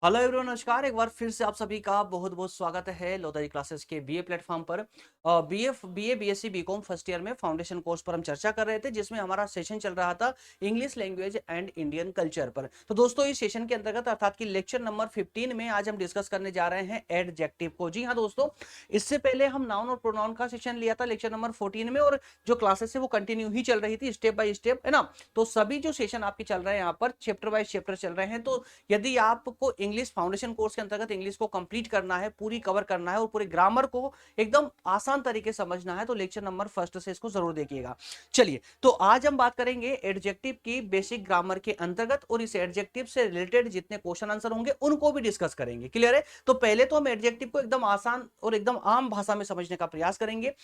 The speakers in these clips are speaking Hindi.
हेलो एवरीवन, नमस्कार। एक बार फिर से आप सभी का बहुत बहुत स्वागत है लोधाई क्लासेस के बीए प्लेटफॉर्म पर। BA BSc BCom first year में फाउंडेशन कोर्स पर हम चर्चा कर रहे थे, जिसमें हमारा सेशन चल रहा था English language and Indian culture पर। तो दोस्तों, इस सेशन के अंतर्गत अर्थात कि लेक्चर नंबर 15 में आज हम डिस्कस करने जा रहे हैं एडजेक्टिव को। जी हाँ दोस्तों, इससे पहले हम नाउन और प्रोनाउन का सेशन लिया था लेक्चर नंबर 14 में, और जो क्लासेस है वो कंटिन्यू ही चल रही थी स्टेप बाय स्टेप, है ना। तो सभी जो सेशन आपके चल रहे हैं यहाँ पर चैप्टर बाय चैप्टर चल रहे हैं। तो यदि आपको इंग्लिश फाउंडेशन कोर्स के अंतर्गत इंग्लिश को कंप्लीट करना है, पूरी कवर करना है और पूरे ग्रामर को एकदम आसान तरीके से समझना है, तो लेक्चर नंबर फर्स्ट से इसको जरूर देखिएगा। चलिए, तो आज हम बात करेंगे एडजेक्टिव की बेसिक ग्रामर के अंतर्गत, और इस एडजेक्टिव से रिलेटेड जितने क्वेश्चन आंसर होंगे उनको भी डिस्कस करेंगे। क्लियर है? तो पहले तो हम एडजेक्टिव को एकदम आसान और एकदम आम भाषा में समझने का प्रयास करेंगे।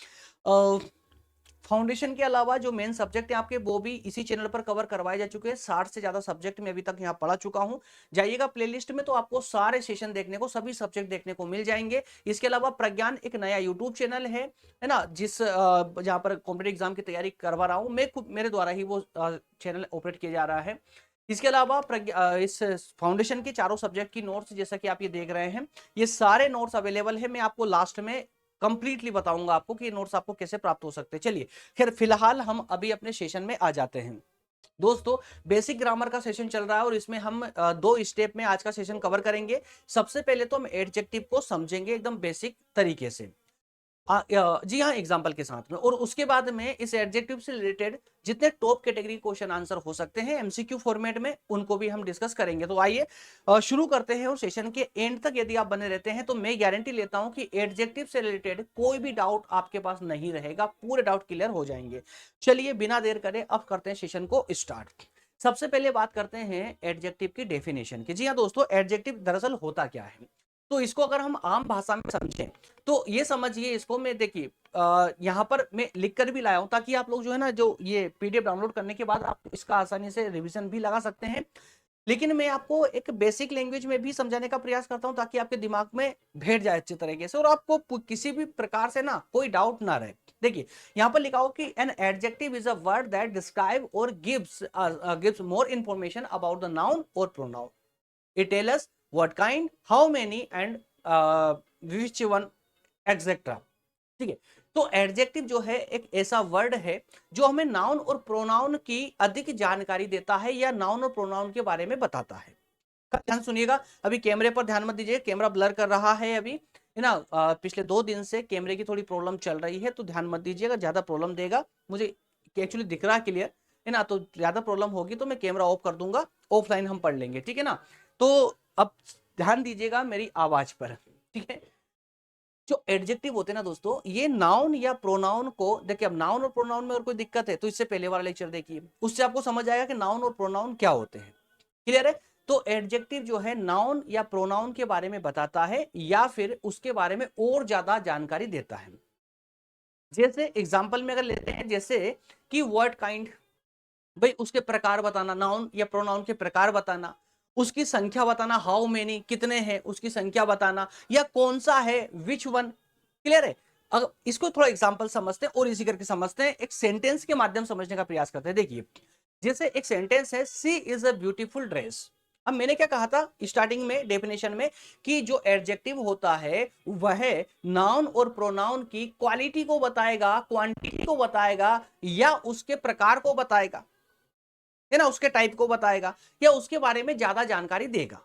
फाउंडेशन के अलावा जो मेन सब्जेक्ट है आपके, वो भी इसी चैनल पर कवर करवाए जा चुके हैं। 60 से ज्यादा सब्जेक्ट में अभी तक यहाँ पढ़ा चुका हूँ। जाइएगा प्लेलिस्ट में, तो आपको सारे सेशन देखने को, सभी सब्जेक्ट देखने को मिल जाएंगे। इसके अलावा प्रज्ञान एक नया यूट्यूब चैनल है ना, जहाँ पर कॉम्पिटेटिव एग्जाम की तैयारी करवा रहा हूँ मैं खुद, मेरे द्वारा ही वो चैनल ऑपरेट किया जा रहा है। इसके अलावा इस फाउंडेशन के चारों सब्जेक्ट की नोट्स, जैसा कि आप ये देख रहे हैं, ये सारे नोट्स अवेलेबल है। मैं आपको लास्ट में कंप्लीटली बताऊंगा आपको कि ये नोट्स आपको कैसे प्राप्त हो सकते हैं। चलिए, खैर फिलहाल हम अभी अपने सेशन में आ जाते हैं। दोस्तों, बेसिक ग्रामर का सेशन चल रहा है और इसमें हम दो स्टेप में आज का सेशन कवर करेंगे। सबसे पहले तो हम एडजेक्टिव को समझेंगे एकदम बेसिक तरीके से, जी हाँ, एग्जाम्पल के साथ में। और उसके बाद में इस एडजेक्टिव से रिलेटेड जितने टॉप कैटेगरी क्वेश्चन आंसर हो सकते हैं एमसीक्यू फॉर्मेट में, उनको भी हम डिस्कस करेंगे। तो आइए शुरू करते हैं। और सेशन के एंड तक यदि आप बने रहते हैं तो मैं गारंटी लेता हूं कि एडजेक्टिव से रिलेटेड कोई भी डाउट आपके पास नहीं रहेगा, पूरे डाउट क्लियर हो जाएंगे। चलिए, बिना देर करे अब करते हैं सेशन को स्टार्ट। सबसे पहले बात करते हैं एडजेक्टिव की डेफिनेशन की। जी हाँ दोस्तों, एडजेक्टिव दरअसल होता क्या है, तो इसको अगर हम आम भाषा में समझें तो ये समझिए इसको। मैं देखिए यहाँ पर मैं लिख कर भी लाया हूं, ताकि आप लोग जो है ना, जो ये पीडीएफ डाउनलोड करने के बाद आप इसका आसानी से रिवीजन भी लगा सकते हैं। लेकिन मैं आपको एक बेसिक लैंग्वेज में भी समझाने का प्रयास करता हूं, ताकि आपके दिमाग में बैठ जाए अच्छे तरीके से और आपको किसी भी प्रकार से ना कोई डाउट ना रहे। देखिए, यहाँ पर लिखा हो कि an adjective is a word that describe और gives more information about the noun और pronoun. It tells us what kind, how many and which one etc. ठीक है। तो एडजेक्टिव जो है एक ऐसा वर्ड है जो हमें नाउन और प्रोनाउन की अधिक जानकारी देता है, या नाउन और प्रोनाउन के बारे में बताता है। ध्यान सुनिएगा, अभी कैमरे पर ध्यान मत दीजिए, कैमरा ब्लर कर रहा है अभी, है ना। पिछले 2 दिन से कैमरे की थोड़ी प्रॉब्लम चल रही है, तो ध्यान मत दीजिएगा, ज्यादा प्रॉब्लम देगा। मुझे एक्चुअली दिख रहा है क्लियर, है ना। तो ज्यादा प्रॉब्लम होगी तो मैं कैमरा ऑफ कर दूंगा, ऑफलाइन हम पढ़ लेंगे, ठीक है ना। तो अब ध्यान दीजिएगा मेरी आवाज पर, ठीक है। जो एडजेक्टिव होते हैं ना दोस्तों, ये नाउन या प्रोनाउन को, देखिए अब नाउन और प्रोनाउन में और कोई दिक्कत है तो इससे पहले वाला लेक्चर देखिए, उससे आपको समझ आएगा कि नाउन और प्रोनाउन क्या होते हैं। क्लियर है? तो एडजेक्टिव जो है नाउन या प्रोनाउन के बारे में बताता है, या फिर उसके बारे में और ज्यादा जानकारी देता है। जैसे एग्जांपल में अगर लेते हैं, जैसे कि वर्ड काइंड, भाई उसके प्रकार बताना, नाउन या प्रोनाउन के प्रकार बताना, उसकी संख्या बताना, हाउ मेनी कितने हैं उसकी संख्या बताना, या कौन सा है, विच वन। क्लियर है? अगर इसको थोड़ा एग्जांपल समझते हैं और इसी करके समझते हैं, एक सेंटेंस के माध्यम समझने का प्रयास करते हैं। देखिए, जैसे एक सेंटेंस है, she is a beautiful dress. अब मैंने क्या कहा था स्टार्टिंग में डेफिनेशन में, कि जो एडजेक्टिव होता है वह नाउन और प्रोनाउन की क्वालिटी को बताएगा, क्वांटिटी को बताएगा, या उसके प्रकार को बताएगा, है ना, उसके टाइप को बताएगा, या उसके बारे में ज्यादा जानकारी देगा।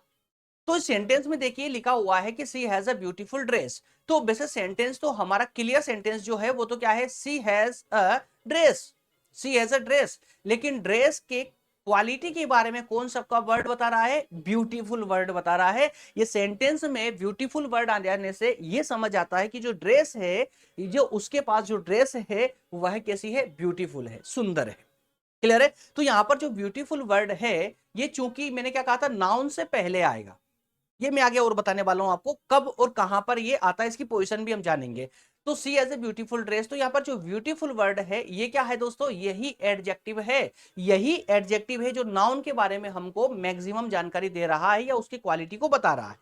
तो इस सेंटेंस में देखिए लिखा हुआ है कि सी हैज अ ब्यूटीफुल ड्रेस। तो वैसे सेंटेंस तो हमारा क्लियर सेंटेंस जो है वो तो क्या है, she has a dress, she has a dress. लेकिन ड्रेस के क्वालिटी के बारे में कौन सा का वर्ड बता रहा है, ब्यूटीफुल वर्ड बता रहा है। ये सेंटेंस में ब्यूटीफुल वर्ड आ जाने से ये समझ आता है कि जो ड्रेस है, जो उसके पास जो ड्रेस है वह कैसी है, ब्यूटीफुल है, सुंदर है। क्लियर है? तो यहां पर जो ब्यूटीफुल वर्ड है, ये चूंकि मैंने क्या कहा था, नाउन से पहले आएगा। ये मैं आगे और बताने वाला हूं आपको कब और कहां पर ये आता है, इसकी पोजीशन भी हम जानेंगे। तो सी एज ए ब्यूटीफुल ड्रेस, तो यहां पर जो ब्यूटीफुल वर्ड है ये क्या है दोस्तों, यही एडजेक्टिव है। यही एडजेक्टिव है जो नाउन के बारे में हमको मैक्सिमम जानकारी दे रहा है, या उसकी क्वालिटी को बता रहा है।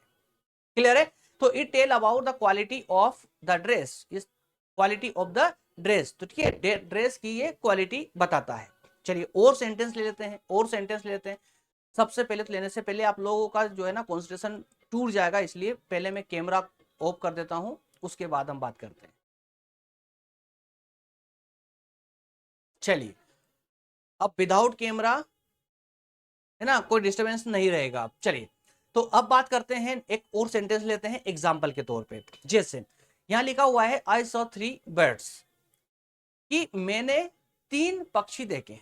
क्लियर है? तो it tell about the quality of the dress, इस क्वालिटी ऑफ द ड्रेस, तो ठीक है, ड्रेस की ये क्वालिटी बताता है। चलिए और सेंटेंस ले लेते हैं, और सेंटेंस ले लेते हैं। सबसे पहले तो लेने से पहले आप लोगों का जो है ना कंसंट्रेशन टूट जाएगा, इसलिए पहले मैं कैमरा ऑफ कर देता हूं, उसके बाद हम बात करते हैं। चलिए, अब विदाउट कैमरा है ना, कोई डिस्टरबेंस नहीं रहेगा। चलिए, तो अब बात करते हैं, एक और सेंटेंस लेते हैं एग्जाम्पल के तौर पे। जैसे यहां लिखा हुआ है आई सॉ 3 बर्ड्स, कि मैंने 3 पक्षी देखे।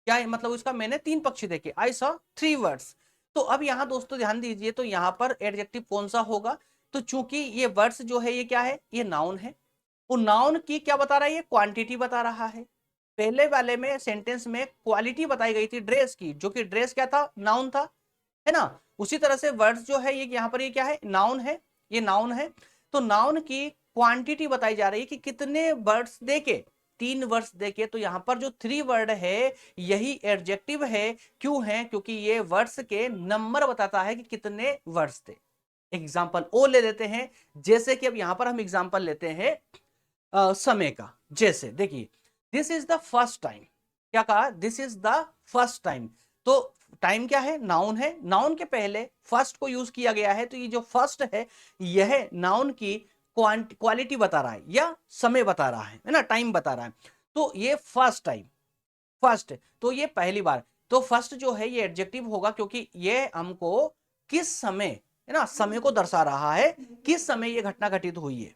क्या है मतलब उसका, मैंने 3 पक्षी देखे, आई सॉ 3 बर्ड्स। तो अब यहां दोस्तों ध्यान दीजिए, तो यहां पर एडजेक्टिव कौन सा होगा? तो चूंकि ये वर्ड्स जो है ये क्या है, ये नाउन है। वो नाउन की क्या बता रहा है, ये क्वांटिटी बता रहा है। पहले वाले में सेंटेंस में क्वालिटी बताई गई थी ड्रेस की, जो कि ड्रेस क्या था, नाउन था, है ना। उसी तरह से वर्ड्स जो है ये यहाँ पर ये क्या है, नाउन है, ये नाउन है। तो नाउन की क्वांटिटी बताई जा रही है कि कितने वर्ड्स देके, 3 वर्ड्स देके। तो यहां पर जो 3 वर्ड है यही एडजेक्टिव है। क्यों है? क्योंकि ये वर्ड्स के नंबर बताता है कि कितने वर्ड्स थे। एग्जाम्पल ओ ले लेते हैं, जैसे कि अब यहां पर हम एग्जाम्पल लेते हैं समय का। जैसे देखिए, this is the first time, क्या कहा, this is the first time. तो टाइम क्या है, नाउन है, नाउन के पहले फर्स्ट को यूज किया गया है। तो ये जो फर्स्ट है यह नाउन की क्वालिटी बता रहा है या समय बता रहा है ना, टाइम बता रहा है। तो ये फर्स्ट टाइम, फर्स्ट, तो ये पहली बार। तो फर्स्ट जो है ये एडजेक्टिव होगा, क्योंकि ये हमको किस समय, है ना, समय को दर्शा रहा है, किस समय ये घटना घटित हुई है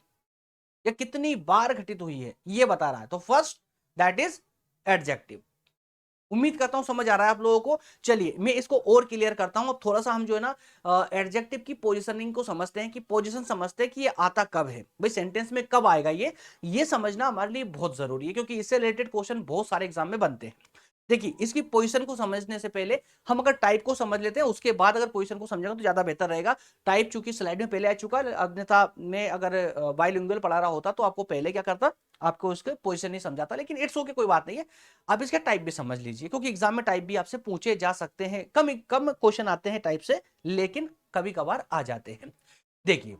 या कितनी बार घटित हुई है ये बता रहा है। तो फर्स्ट, दैट इज एडजेक्टिव। उम्मीद करता हूं समझ आ रहा है आप लोगों को। चलिए मैं इसको और क्लियर करता हूं। अब थोड़ा सा हम जो है ना एडजेक्टिव की पोजीशनिंग को समझते हैं, कि पोजीशन समझते हैं कि ये आता कब है, भाई सेंटेंस में कब आएगा। ये समझना हमारे लिए बहुत जरूरी है, क्योंकि इससे रिलेटेड क्वेश्चन बहुत सारे एग्जाम में बनते हैं। देखिए, इसकी पोजीशन को समझने से पहले हम अगर टाइप को समझ लेते हैं, उसके बाद अगर पोजीशन को समझेंगे तो ज्यादा बेहतर रहेगा। टाइप चूंकि स्लाइड में पहले आ चुका है, अन्यथा मैं अगर बाइलिंगुअल पढ़ा रहा होता तो आपको पहले क्या करता, आपको उसके पोजीशन नहीं समझाता। लेकिन इट्स ओके, कोई बात नहीं है। आप इसका टाइप भी समझ लीजिए, क्योंकि एग्जाम में टाइप भी आपसे पूछे जा सकते हैं। कम कम क्वेश्चन आते हैं टाइप से, लेकिन कभी कभार आ जाते हैं। देखिए,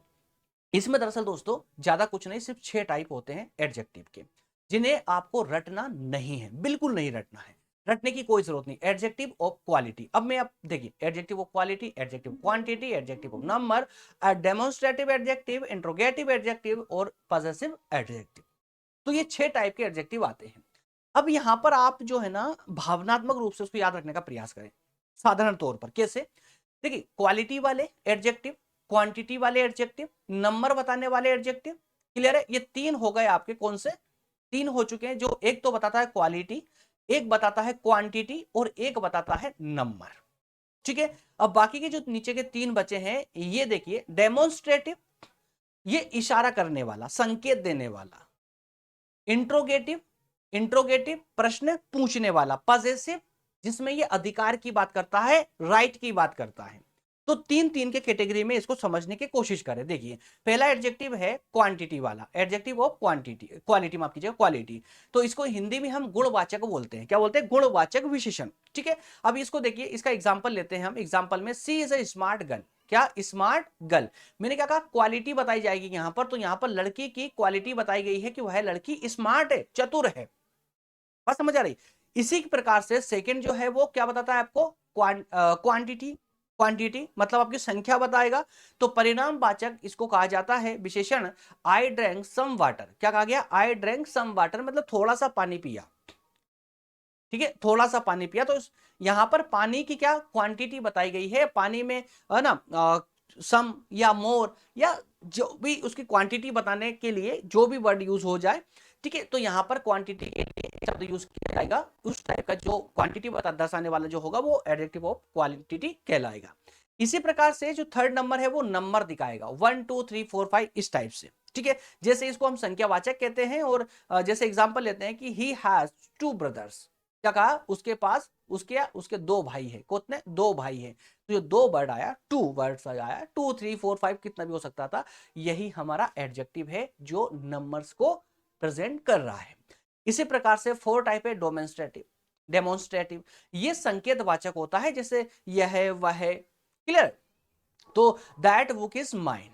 इसमें दरअसल दोस्तों ज्यादा कुछ नहीं, सिर्फ 6 टाइप होते हैं एडजेक्टिव के, जिन्हें आपको रटना नहीं है, बिल्कुल नहीं रटना है, रटने की कोई जरूरत नहीं। एडजेक्टिव ऑफ क्वालिटी, अब मैं आप देखिए, adjective of quality, adjective quantity, adjective of number, demonstrative adjective, interrogative adjective और पॉजेसिव एडजेक्टिव। तो ये 6 टाइप के एडजेक्टिव आते हैं। अब यहां पर आप जो है ना भावनात्मक रूप से उसको याद रखने का प्रयास करें, साधारण तौर पर कैसे। देखिए, क्वालिटी वाले एडजेक्टिव, क्वांटिटी वाले एडजेक्टिव, नंबर बताने वाले एडजेक्टिव, क्लियर है। ये 3 हो गए आपके, कौन से 3 हो चुके हैं, जो एक तो बताता है क्वालिटी, एक बताता है क्वांटिटी और एक बताता है नंबर। ठीक है, अब बाकी के जो नीचे के 3 बचे हैं, ये देखिए, डेमोन्स्ट्रेटिव, ये इशारा करने वाला, संकेत देने वाला। इंट्रोगेटिव, इंट्रोगेटिव प्रश्न पूछने वाला। पॉजेसिव, जिसमें ये अधिकार की बात करता है, राइट की बात करता है। तो 3 के कैटेगरी में इसको समझने की कोशिश करें। देखिए, पहला एडजेक्टिव है क्वांटिटी वाला, एडजेक्टिव ऑफ क्वांटिटी, क्वालिटी माफ कीजिएगा, क्वालिटी। तो इसको हिंदी में हम गुणवाचक बोलते हैं। क्या बोलते हैं? गुणवाचक विशेषण। ठीक है, अब इसको देखिए, इसका एग्जाम्पल लेते हैं हम। एग्जाम्पल में सी इज ए स्मार्ट गर्ल, क्या स्मार्ट गर्ल। मैंने क्या कहा, क्वालिटी बताई जाएगी यहां पर। तो यहां पर लड़की की क्वालिटी बताई गई है कि वह लड़की स्मार्ट है, चतुर है। बात समझ आ रही? इसी प्रकार से सेकंड जो है वो क्या बताता है आपको, क्वांटिटी। क्वांटिटी मतलब आपकी संख्या बताएगा। तो परिणाम वाचक इसको कहा जाता है विशेषण, आई ड्रैंक सम वाटर। क्या कहा गया? आई ड्रैंक सम वाटर, मतलब थोड़ा सा पानी पिया। ठीक है, थोड़ा सा पानी पिया। तो यहां पर पानी की क्या क्वांटिटी बताई गई है, पानी में है ना सम या मोर या जो भी उसकी क्वांटिटी बताने के लिए जो भी वर्ड यूज हो जाए। ठीक है, तो यहां पर क्वांटिटी के लिए शब्द यूज किया जाएगा। उस टाइप का जो क्वांटिटी बता दर्शाने वाला जो होगा वो एडजेक्टिव ऑफ क्वालिटी कहलाएगा। इसी प्रकार से जो थर्ड नंबर है वो नंबर दिखाएगा, 1 2 3 4 5 इस टाइप से। ठीक है, जैसे इसको हम संख्यावाचक कहते हैं। और जैसे एग्जांपल लेते हैं कि ही हैज 2 ब्रदर्स। क्या कहा? उसके पास उसके 2 भाई है। कितने? 2 भाई है। तो जो 2 वर्ड आया, 2 वर्ड्स आया, 2 3 4 5 कितना भी हो सकता था, यही हमारा एडजेक्टिव है जो नंबर्स को प्रेजेंट कर रहा है। इसी प्रकार से 4 टाइप है डेमोन्स्ट्रेटिव। डेमोन्स्ट्रेटिव ये संकेतवाचक होता है, जैसे यह वह। क्लियर? तो दैट बुक इज माइन,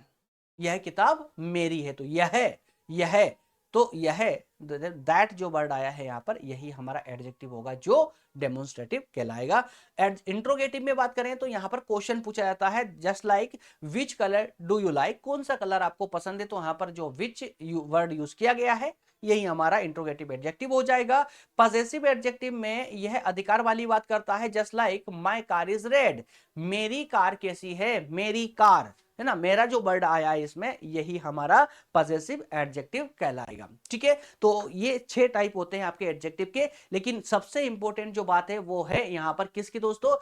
यह किताब मेरी है। तो यह तो यह दैट जो वर्ड आया है यहाँ पर यही हमारा एडजेक्टिव होगा जो डेमोन्स्ट्रेटिव कहलाएगा। इंट्रोगेटिव में बात करें तो यहाँ पर क्वेश्चन पूछा जाता है just like which colour do you like, कौन सा कलर आपको पसंद है, तो यहाँ पर जो विच वर्ड यूज किया गया है यही हमारा इंट्रोगेटिव एडजेक्टिव हो जाएगा। पॉसेसिव एडजेक्टिव में यह अधिकार वाली बात करता है just like my car is red, मेरी कार कैसी है, मेरी कार है ना, मेरा जो वर्ड आया है इसमें यही हमारा पॉसेसिव एडजेक्टिव कहलाएगा। ठीक है, तो ये 6 टाइप होते हैं आपके एडजेक्टिव के, लेकिन सबसे इंपॉर्टेंट जो बात है वो है यहाँ पर किसकी दोस्तों,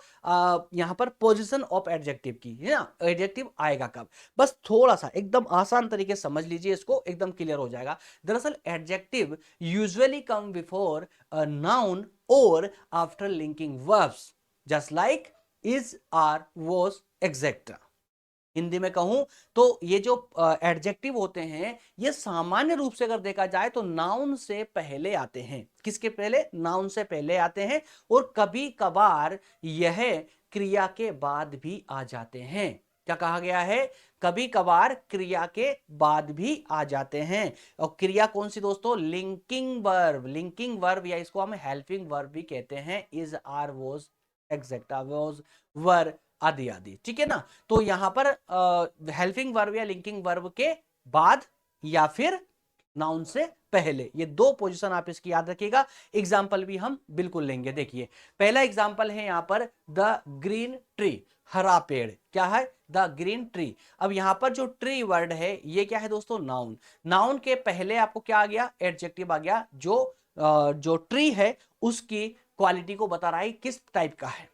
यहाँ पर पोजीशन ऑफ एडजेक्टिव की, है ना, एडजेक्टिव आएगा कब। बस थोड़ा सा एकदम आसान तरीके से समझ लीजिए, इसको एकदम क्लियर हो जाएगा। दरअसल adjective usually come before a noun और after linking verbs just like is, are, was, etcetera. Hindi में कहूं तो ये जो एडजेक्टिव होते हैं ये सामान्य रूप से अगर देखा जाए तो नाउन से पहले आते हैं। किसके पहले, नाउन से पहले आते हैं, और कभी कभार यह क्रिया के बाद भी आ जाते हैं। क्या कहा गया है, कभी कभार क्रिया के बाद भी आ जाते हैं। और क्रिया कौन सी दोस्तों, लिंकिंग वर्ब, लिंकिंग वर्ब या इसको हम हेल्पिंग वर्ब भी कहते हैं, is, are, was, etcetera, was, were आदि आदि। ठीक है ना, तो यहां पर हेल्पिंग वर्ब या लिंकिंग वर्ब के बाद या फिर नाउन से पहले, ये 2 पोजीशन आप इसकी याद रखिएगा। एग्जाम्पल भी हम बिल्कुल लेंगे। देखिए पहला एग्जाम्पल है यहां पर द ग्रीन ट्री, हरा पेड़। क्या है, द ग्रीन ट्री। अब यहां पर जो ट्री वर्ड है ये क्या है दोस्तों, नाउन। नाउन के पहले आपको क्या आ गया, एडजेक्टिव आ गया, जो ट्री है उसकी क्वालिटी को बता रहा है किस टाइप का है।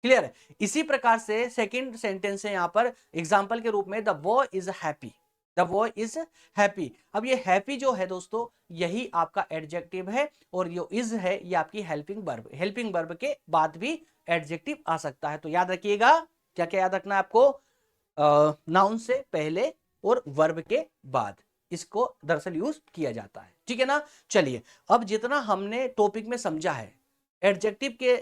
क्लियर है। इसी प्रकार से सेकंड सेंटेंस है यहां पर एग्जांपल के रूप में the boy is happy, the boy is happy. अब ये हैप्पी जो है दोस्तों यही आपका एडजेक्टिव है, और जो इज है ये आपकी हेल्पिंग वर्ब। हेल्पिंग वर्ब के बाद भी एडजेक्टिव आ सकता है, तो याद रखिएगा क्या क्या याद रखना है आपको, नाउन से पहले और वर्ब के बाद इसको दरअसल यूज किया जाता है। ठीक है ना, चलिए अब जितना हमने टॉपिक में समझा है एडजेक्टिव के,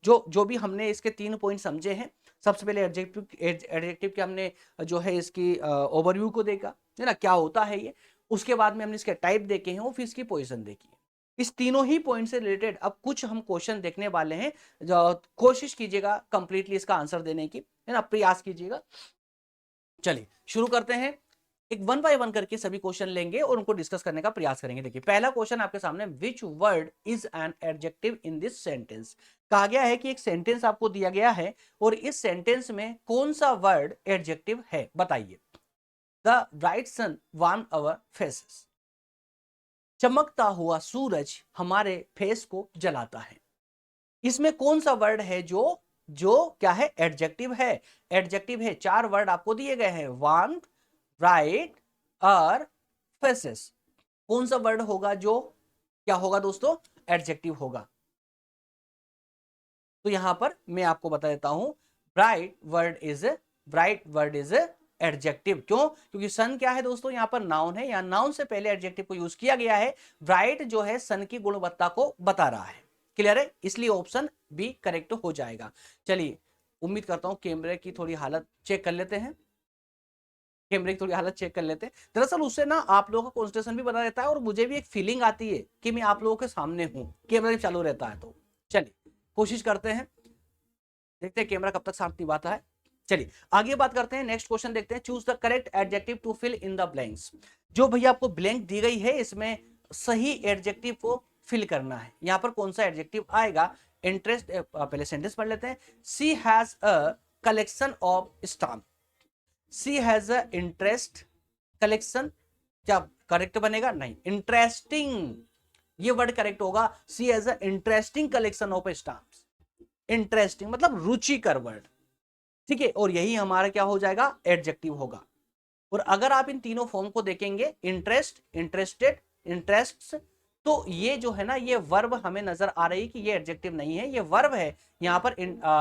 जो भी हमने इसके 3 पॉइंट समझे हैं। सबसे पहले एडजेक्टिव के हमने जो है इसकी ओवरव्यू को देखा, है ना, क्या होता है ये। उसके बाद में हमने इसके टाइप देखे हैं और फिर इसकी पोजीशन देखी है। इस तीनों ही पॉइंट से रिलेटेड अब कुछ हम क्वेश्चन देखने वाले हैं, कोशिश कीजिएगा कंप्लीटली इसका आंसर देने की, है ना, प्रयास कीजिएगा। चलिए शुरू करते हैं, एक 1 बाय 1 करके सभी क्वेश्चन लेंगे और उनको डिस्कस करने का प्रयास करेंगे। देखिए पहला क्वेश्चन आपके सामने, which word is an adjective in this sentence. कहा गया है कि एक सेंटेंस आपको दिया गया है और इस सेंटेंस में कौन सा वर्ड एडजेक्टिव है, बताइए। The bright sun warm our faces, चमकता हुआ सूरज हमारे फेस को जलाता है। इसमें कौन सा वर्ड है जो क्या है, एडजेक्टिव है। एडजेक्टिव है, 4 वर्ड आपको दिए गए हैं, वार्म, ब्राइट और फेसेस। कौन सा वर्ड होगा जो क्या होगा दोस्तों, एडजेक्टिव होगा। तो यहां पर मैं आपको बता देता हूं, ब्राइट वर्ड इज एडजेक्टिव। क्यों, क्योंकि सन क्या है दोस्तों, यहां पर नाउन है, यहां नाउन से पहले एडजेक्टिव को यूज किया गया है। ब्राइट जो है सन की गुणवत्ता को बता रहा है। क्लियर है, इसलिए ऑप्शन बी करेक्ट हो जाएगा। चलिए उम्मीद करता हूं कैमरे की थोड़ी हालत चेक कर लेते हैं, कैमरे की थोड़ी हालत चेक कर लेते हैं। दरअसल उससे ना आप लोगों का कंसंट्रेशन भी बना रहता है और मुझे भी एक फीलिंग आती है कि मैं आप लोगों के सामने हूं, कैमरा चालू रहता है। तो चलिए कोशिश करते हैं, देखते हैं कैमरा कब तक साथ निभाता है। चलिए आगे बात करते हैं, नेक्स्ट क्वेश्चन देखते हैं। Choose the correct adjective to fill in the blanks. जो भैया आपको ब्लैंक दी गई है इसमें सही एडजेक्टिव को फिल करना है। यहां पर कौन सा एडजेक्टिव आएगा, इंटरेस्ट, पहले सेंटेंस पढ़ लेते हैं। She has a collection of stamp, she has a interest collection, क्या करेक्ट बनेगा, नहीं, इंटरेस्टिंग ये वर्ड करेक्ट होगा। She has a interesting collection of stamps, interesting मतलब रुचिकर वर्ड। ठीक है, और यही हमारा क्या हो जाएगा, एडजेक्टिव होगा। और अगर आप इन तीनों फॉर्म को देखेंगे, इंटरेस्ट, इंटरेस्टेड, इंटरेस्ट्स, तो ये जो है ना ये वर्ब हमें नजर आ रही है कि ये एडजेक्टिव नहीं है, ये वर्ब है। यहां पर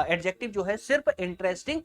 एडजेक्टिव जो है सिर्फ इंटरेस्टिंग,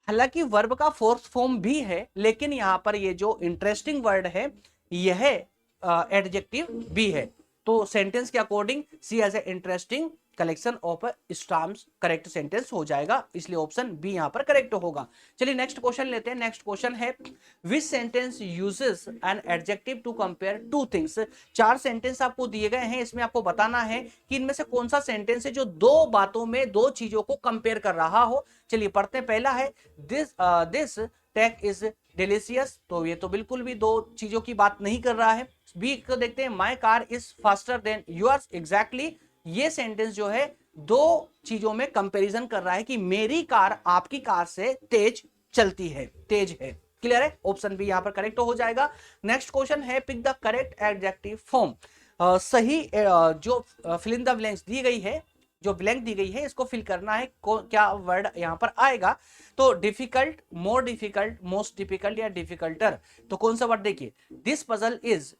हालांकि वर्ब का फोर्थ फॉर्म भी है, लेकिन यहां पर ये जो इंटरेस्टिंग वर्ड है यह एडजेक्टिव भी है। तो सेंटेंस के according she has a interesting collection of stamps correct sentence हो जाएगा, इसलिए ऑप्शन बी यहां पर करेक्ट होगा। चलिए नेक्स्ट क्वेश्चन लेते हैं। नेक्स्ट क्वेश्चन है which sentence uses an adjective to compare two things. चार सेंटेंस आपको दिए गए हैं, इसमें आपको बताना है कि इनमें से कौन सा सेंटेंस है जो दो बातों में दो चीजों को कंपेयर कर रहा हो। चलिए पढ़ते हैं। पहला है दिस टेक इज डिलीशियस, तो ये तो बिल्कुल भी दो चीजों की बात नहीं कर रहा है। बी को देखते हैं, my car is faster than yours. Exactly ये सेंटेंस जो है दो चीजों में कंपैरिजन कर रहा है कि मेरी कार आपकी कार से तेज चलती है, तेज है। क्लियर है, ऑप्शन बी यहां पर करेक्ट हो जाएगा। नेक्स्ट क्वेश्चन है pick the correct adjective form. सही जो फिल इन द ब्लैंक्स दी गई है, जो ब्लैंक दी गई है, इसको फिल करना है। क्या वर्ड यहां पर आएगा? तो difficult, more difficult, most difficult या डिफिकल्टर। तो कौन सा वर्ड देखिए, this puzzle is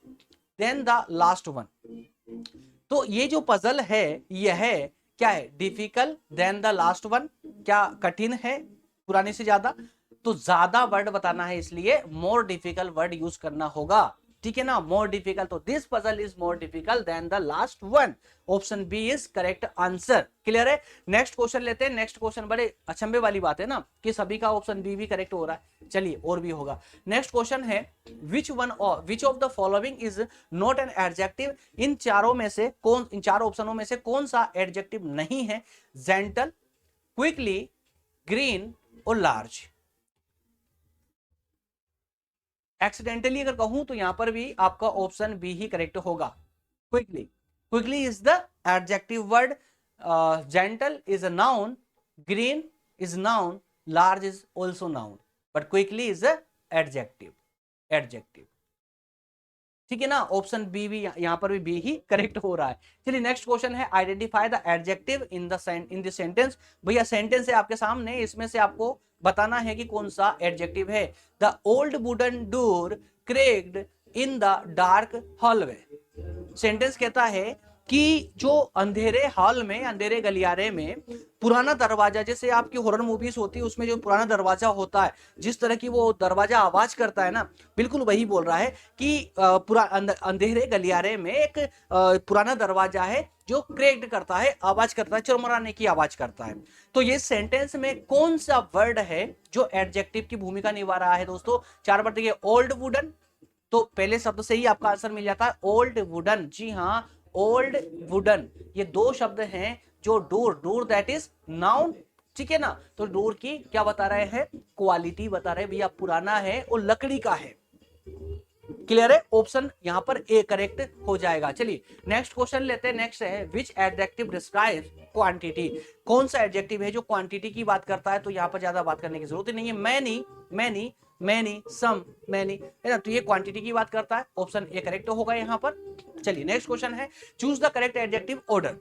than the last one. तो ये जो पजल है यह है क्या है? Difficult than the last one. क्या कठिन है पुराने से ज्यादा? तो ज्यादा वर्ड बताना है, इसलिए मोर डिफिकल्ट वर्ड यूज करना होगा। ठीक है ना, मोर डिफिकल्ट। तो this puzzle is more difficult than the last one. Option B is correct answer. Clear है। नेक्स्ट क्वेश्चन लेते हैं। नेक्स्ट क्वेश्चन बड़े अचंभे वाली बात है ना कि सभी का ऑप्शन बी भी करेक्ट हो रहा है। चलिए और भी होगा। नेक्स्ट क्वेश्चन है which of the following is not an adjective. इन चारों में से कौन, इन चारों ऑप्शनों में से कौन सा एडजेक्टिव नहीं है? जेंटल, क्विकली, ग्रीन और लार्ज। एक्सीडेंटली अगर कहूं तो यहां पर भी आपका ऑप्शन बी ही करेक्ट होगा। Quickly, quickly is the adjective word, gentle is a noun, green is noun, large is also noun, but quickly is a adjective, adjective. ठीक है ना, ऑप्शन बी भी यहां पर भी बी ही करेक्ट हो रहा है। चलिए नेक्स्ट क्वेश्चन है identify the adjective in the sentence. भैया सेंटेंस है आपके सामने, इसमें से आपको बताना है कि कौन सा एडजेक्टिव है। The old wooden door cracked in the dark hallway. Sentence कहता है कि जो अंधेरे हॉल में, अंधेरे गलियारे में पुराना दरवाजा, जैसे आपकी हॉरर मूवीज होती है उसमें जो पुराना दरवाजा होता है, जिस तरह की वो दरवाजा आवाज करता है ना, बिल्कुल वही बोल रहा है कि पूरा अंधेरे गलियारे में एक पुराना दरवाजा है जो क्रेक्ड करता है, आवाज करता है, चरमराने की आवाज करता है। तो ये सेंटेंस में कौन सा वर्ड है जो एडजेक्टिव की भूमिका निभा रहा है? दोस्तों चार वर्ड देखिए, ओल्ड वुडन, तो पहले शब्द से ही आपका आंसर मिल जाता है ओल्ड वुडन। जी हाँ, ओल्ड वुडन, ये दो शब्द हैं जो door, door that is noun. ठीक है ना, तो डोर की क्या बता रहे हैं? क्वालिटी बता रहे हैं भैया, पुराना है और लकड़ी का है। क्लियर है, ऑप्शन यहां पर ए करेक्ट हो जाएगा। चलिए नेक्स्ट क्वेश्चन लेते हैं। नेक्स्ट है विच एडजेक्टिव डिस्क्राइब्स क्वांटिटी। कौन सा एडजेक्टिव है जो क्वांटिटी की बात करता है? तो यहां पर ज्यादा बात करने की जरूरत नहीं है। मैनी, मैनी, मैनी, सम, मैनी, है ना, तो ये क्वांटिटी की बात करता है। ऑप्शन ए करेक्ट होगा यहां पर। चलिए नेक्स्ट क्वेश्चन है choose the correct adjective order.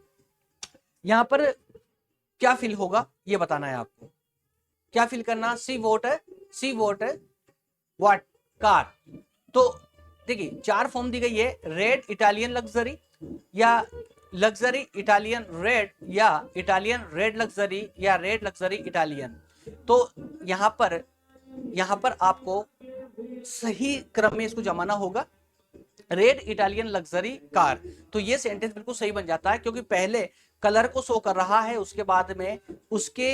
यहां पर क्या फिल होगा ये बताना है आपको। क्या फिल करना? She bought, she bought, what, car. तो देखिए चार फॉर्म दी गई है, रेड इटालियन लग्जरी, या लग्जरी इटालियन रेड, या इटालियन रेड लग्जरी, या रेड लग्जरी इटालियन। तो यहां पर आपको सही क्रम में इसको जमाना होगा, रेड इटालियन लग्जरी कार। तो ये सेंटेंस बिल्कुल सही बन जाता है क्योंकि पहले कलर को शो कर रहा है, उसके बाद में उसके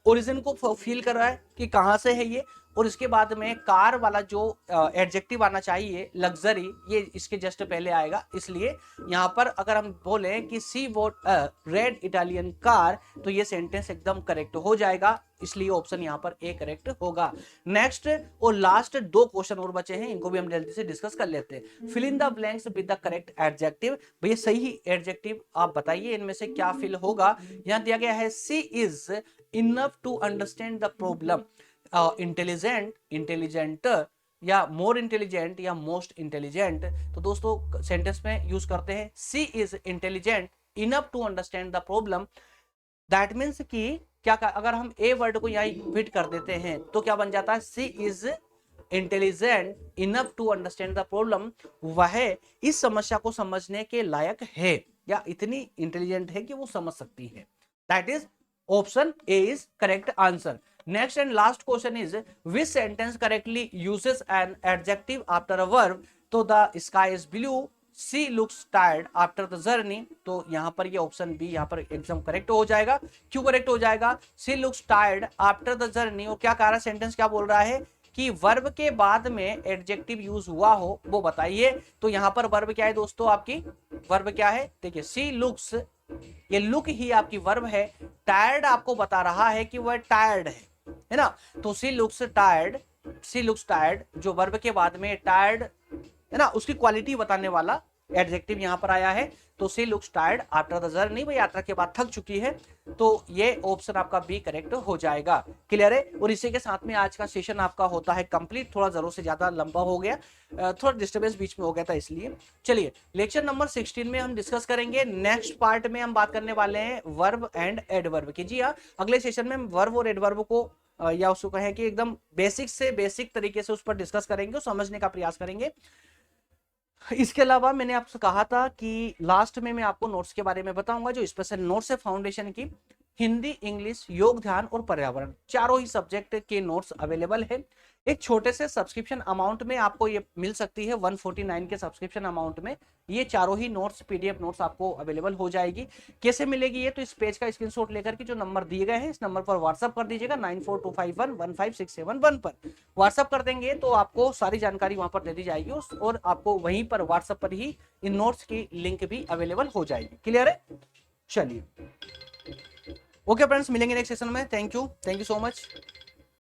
ओरिजिन को फील कर रहा है कि कहां से है ये, और इसके बाद में कार वाला जो एडजेक्टिव आना चाहिए लग्जरी, ये इसके जस्ट पहले आएगा। इसलिए यहाँ पर अगर हम बोले कि सी वोट रेड इटालियन कार, तो ये सेंटेंस एकदम करेक्ट हो जाएगा, इसलिए ऑप्शन यहाँ पर ए करेक्ट होगा। नेक्स्ट और लास्ट दो क्वेश्चन और बचे हैं, इनको भी हम जल्दी से डिस्कस कर लेते हैं। Fill in the blanks with the correct adjective. भैया सही एडजेक्टिव आप बताइए, इनमें से क्या फिल होगा। यहाँ दिया गया है she is enough to understand the problem, intelligent, intelligent, या मोर इंटेलिजेंट, या मोस्ट इंटेलिजेंट। तो दोस्तों सेंटेंस में यूज करते हैं she is intelligent enough to understand the problem. That means कि क्या, अगर हम ए वर्ड को यहाँ फिट कर देते हैं तो क्या बन जाता है? She is intelligent enough to understand the problem. वह इस समस्या को समझने के लायक है, या इतनी इंटेलिजेंट है कि वो समझ सकती है। That is option A is correct answer. Next and last question is which sentence correctly uses an adjective after a verb? तो the sky is blue, she looks tired after the journey, तो यहां पर ये ऑप्शन बी यहां पर एकदम करेक्ट हो जाएगा। क्यों करेक्ट हो जाएगा? She looks tired after the journey, और क्या कह रहा है सेंटेंस, क्या बोल रहा है कि वर्ब के बाद में एडजेक्टिव यूज हुआ हो वो बताइए। तो यहां पर वर्ब क्या है दोस्तों, आपकी वर्ब क्या है, देखिए सी लुक्स, ये लुक ही आपकी वर्ब है, टायर्ड आपको बता रहा है कि वह टायर्ड है ना। तो she looks tired, C looks tired जो वर्ब के बाद में टायर्ड है ना, उसकी क्वालिटी बताने वाला एडजेक्टिव यहां पर आया है। तो she looks tired after the journey, वह यात्रा के बाद थक चुकी है। तो ये ऑप्शन आपका बी करेक्ट हो जाएगा। क्लियर है? और इसी के साथ में आज का सेशन आपका होता है कंप्लीट। थोड़ा जरूर से ज्यादा लंबा हो गया, थोड़ा डिस्टर्बेंस बीच में हो गया था इसलिए। चलिए लेक्चर नंबर 16 में हम डिस्कस करेंगे, नेक्स्ट पार्ट में हम बात करने वाले हैं वर्ब एंड एडवर्ब की। जी हाँ, अगले सेशन में हम वर्ब और एडवर्ब को या उसको कहें कि एकदम बेसिक से बेसिक तरीके से उस पर डिस्कस करेंगे और समझने का प्रयास करेंगे। इसके अलावा मैंने आपसे कहा था कि लास्ट में मैं आपको नोट्स के बारे में बताऊंगा, जो स्पेशल नोट्स है फाउंडेशन की, हिंदी, इंग्लिश, योग, ध्यान और पर्यावरण, चारों ही सब्जेक्ट के नोट्स अवेलेबल है। एक छोटे से सब्सक्रिप्शन अमाउंट में आपको ये मिल सकती है, 149 के सब्सक्रिप्शन अमाउंट में ये चारों ही नोट्स, पीडीएफ नोट्स आपको अवेलेबल हो जाएगी। कैसे मिलेगी ये? तो इस पेज का स्क्रीनशॉट लेकर के जो नंबर दिए गए हैं इस नंबर पर व्हाट्सअप कर दीजिएगा, 9425115671 पर व्हाट्सअप कर देंगे तो आपको सारी जानकारी वहां पर दे दी जाएगी, और आपको वहीं पर व्हाट्सएप पर ही इन नोट्स की लिंक भी अवेलेबल हो जाएगी। क्लियर है? चलिए ओके फ्रेंड्स, मिलेंगे नेक्स्ट सेशन में। Thank you so much.